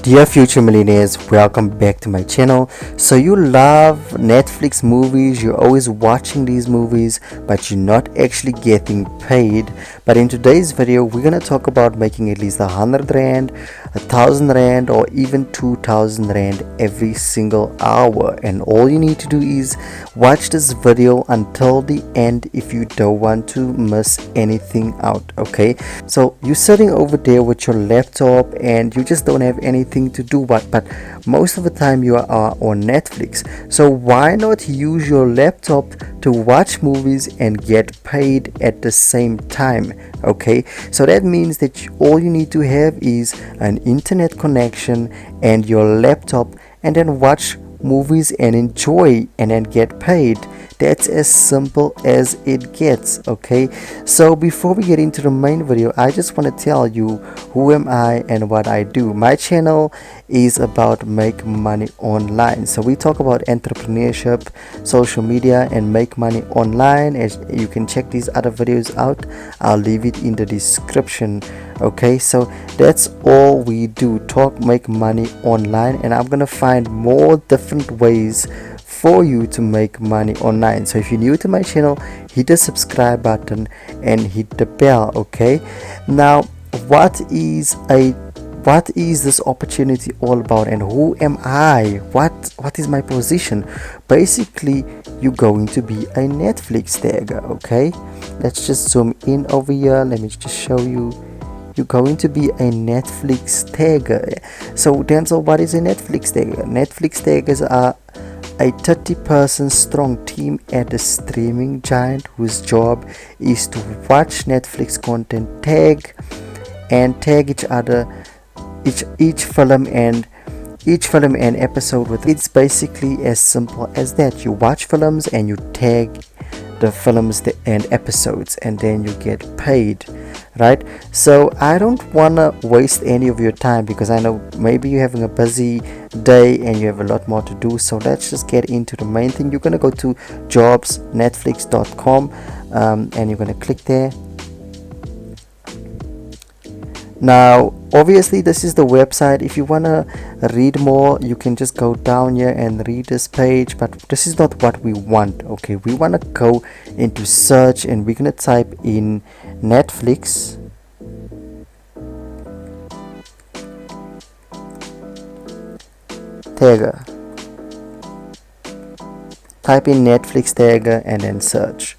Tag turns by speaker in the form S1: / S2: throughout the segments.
S1: Dear future millionaires, welcome back to my channel. So you love Netflix movies, you're always watching these movies, but you're not actually getting paid. But in today's video, we're gonna talk about making at least 100 Rand, 1,000 Rand, or even 2,000 Rand every single hour. And all you need to do is watch this video until the end if you don't want to miss anything out. Okay, so you're sitting over there with your laptop and you just don't have anything to do, but most of the time you are on Netflix. So why not use your laptop to watch movies and get paid at the same time? Okay, so that means that all you need to have is an internet connection and your laptop, and then watch movies and enjoy and then get paid. That's as simple as it gets. Okay, so before we get into the main video, I just want to tell you who am I and what I do. My channel is about make money online, so we talk about entrepreneurship, social media, and make money online. As you can check these other videos out, I'll leave it in the description. Okay, so that's all we do, talk make money online, and I'm gonna find more different ways for you to make money online. So if you're new to my channel, hit the subscribe button and hit the bell. Okay, now what is this opportunity all about, and who am I? What is my position? Basically, you're going to be a Netflix tagger. Okay, let's just zoom in over here. Let me just show you. You're going to be a Netflix tagger. So Denzel, what is a Netflix tagger? Netflix taggers are a 30-person strong team at a streaming giant whose job is to watch Netflix content, tag each other, each film and episode with. It's basically as simple as that. You watch films and you tag the films and episodes, and then you get paid, right? So I don't want to waste any of your time, because I know maybe you're having a busy day and you have a lot more to do. So let's just get into the main thing. You're going to go to jobsnetflix.com, and you're going to click there. Now obviously this is the website. If you want to read more, you can just go down here and read this page, but this is not what we want. Okay, we want to go into search, and we're going to type in Netflix tagger. Type in Netflix tagger and then search.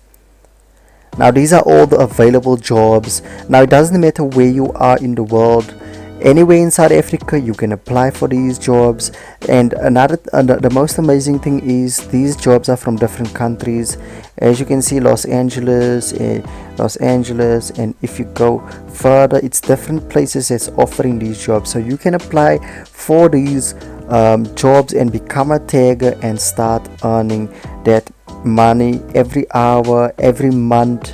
S1: Now these are all the available jobs. Now it doesn't matter where you are in the world. Anywhere in South Africa you can apply for these jobs. And the most amazing thing is these jobs are from different countries. As you can see, Los Angeles, and if you go further, it's different places that's offering these jobs. So you can apply for these jobs and become a tagger and start earning that money every hour, every month.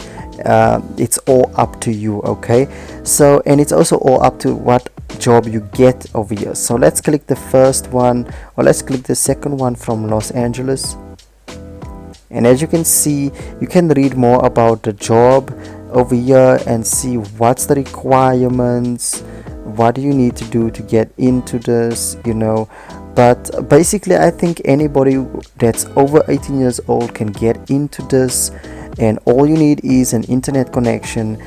S1: It's all up to you. Okay, so, and it's also all up to what job you get over here. So let's click the first one, or let's click the second one from Los Angeles, and as you can see, you can read more about the job over here and see what's the requirements, what do you need to do to get into this, but basically I think anybody that's over 18 years old can get into this, and all you need is an internet connection.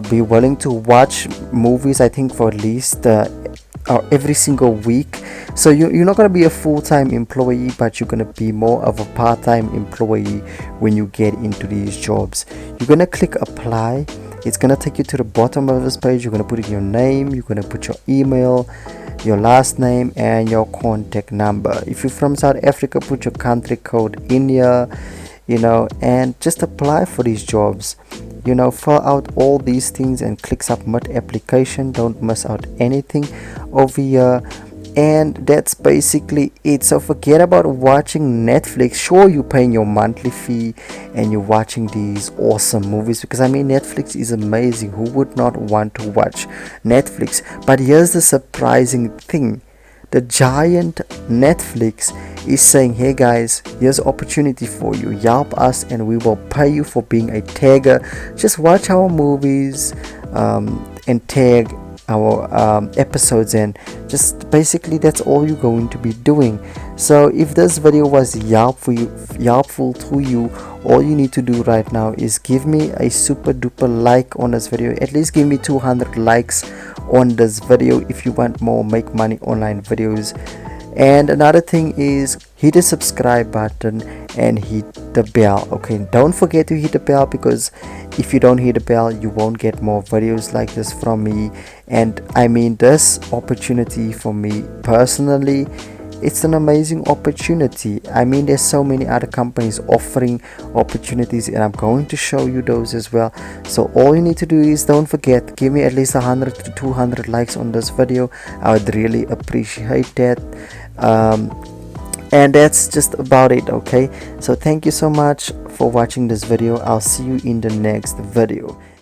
S1: Be willing to watch movies, I think, for at least every single week. So you're not going to be a full-time employee, but you're going to be more of a part-time employee when you get into these jobs. You're going to click apply. It's going to take you to the bottom of this page. You're going to put in your name, you're going to put your email, your last name, and your contact number. If you're from South Africa, put your country code in here, and just apply for these jobs. Fill out all these things and click submit application. Don't miss out anything over here. And that's basically it. So forget about watching Netflix. Sure, you're paying your monthly fee and you're watching these awesome movies, because I mean Netflix is amazing. Who would not want to watch Netflix? But here's the surprising thing. The giant Netflix is saying, hey guys, here's an opportunity for you. Help us and we will pay you for being a tagger. Just watch our movies and tag our episodes, and just basically that's all you're going to be doing. So if this video was helpful to you, all you need to do right now is give me a super duper like on this video. At least give me 200 likes on this video if you want more make money online videos. And another thing is hit the subscribe button and hit the bell. Okay, don't forget to hit the bell, because if you don't hit the bell you won't get more videos like this from me. And I mean, this opportunity for me personally, it's an amazing opportunity. I mean, there's so many other companies offering opportunities, and I'm going to show you those as well. So all you need to do is, don't forget, give me at least 100 to 200 likes on this video. I would really appreciate that. And that's just about it. Okay, so thank you so much for watching this video. I'll see you in the next video.